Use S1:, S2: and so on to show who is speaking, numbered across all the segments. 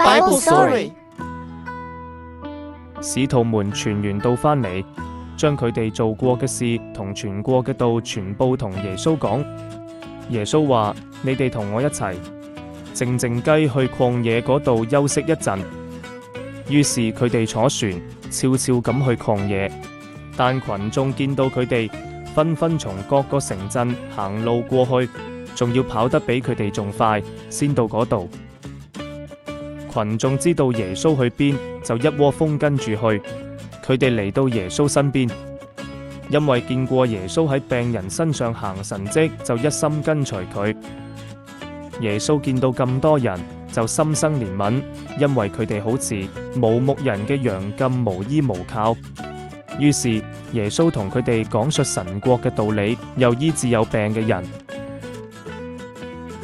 S1: Bible Story。
S2: 使徒們傳完道返嚟，將佢哋做過嘅事同傳過嘅道全部同耶穌講。耶穌話：你哋同我一齊靜靜雞去曠野嗰度休息一陣。於是佢哋坐船，悄悄咁去曠野。但群眾見到佢哋，紛紛從各個城鎮行路過去，仲要跑得比佢哋仲快，先到嗰度。群眾知道耶穌去邊，就一窩蜂跟住去。佢哋嚟到耶穌身邊，因為見過耶穌喺病人身上行神蹟，就一心跟隨佢。耶穌見到咁多人，就心生憐憫，因為佢哋好似無牧人嘅羊咁無依無靠。於是耶穌同佢哋講述神國嘅道理，又醫治有病嘅人。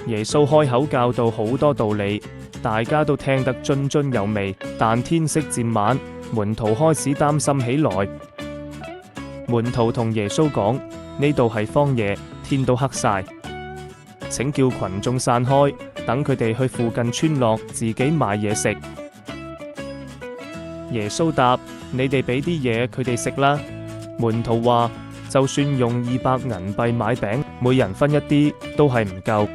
S2: 耶穌開口教導好多道理，大家都聽得津津有味。但天色漸晚，門徒開始擔心起來。門徒同耶穌講：呢度係荒野，天都黑晒，請叫群眾散開，等佢哋去附近村落自己買嘢食。耶穌答：你哋俾啲嘢佢哋食啦。門徒話：就算用200銀幣買餅，每人分一啲，都係唔夠。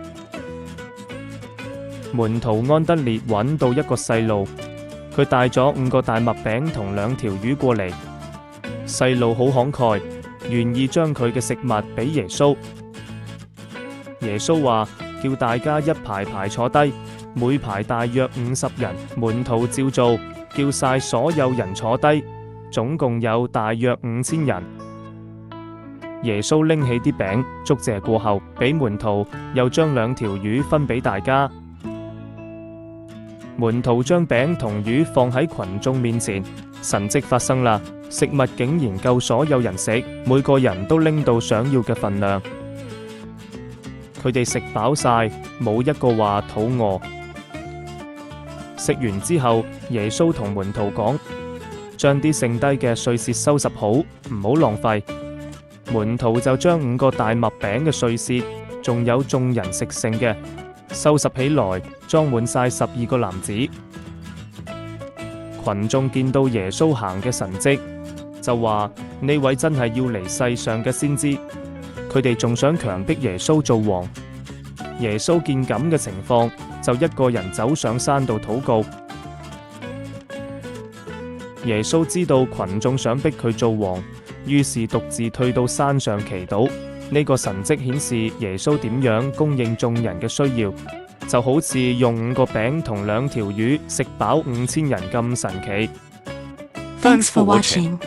S2: 門徒安德烈揾到一個細路，佢帶咗5個大麥餅同2條魚過嚟。細路好慷慨，願意將佢嘅食物俾耶穌。耶穌話：叫大家一排排坐低，每排大約50人。門徒照做，叫晒所有人坐低，總共有大約5000人。耶穌拎起啲餅，祝謝過後，俾門徒，又將2條魚分俾大家。門徒將餅同魚放喺群眾面前，神蹟發生啦！食物竟然夠所有人食，每個人都拎到想要嘅份量。佢哋食飽晒，冇一個話肚餓。食完之後，耶穌同門徒講：將啲剩低嘅碎屑收拾好，唔好浪費。門徒就將5個大麥餅嘅碎屑，仲有眾人食剩嘅，收拾起來，裝滿晒12個籃子。群眾見到耶穌行嘅神蹟，就話呢位真係要嚟世上嘅先知。佢哋仲想強迫耶穌做王。耶穌見咁嘅情況，就一個人走上山度禱告。耶穌知道群眾想逼佢做王，於是獨自退到山上祈禱。呢個神蹟顯示耶穌點樣供應眾人嘅需要，就好似用5個餅同2條魚食飽5000人咁神奇。
S1: Thanks for watching.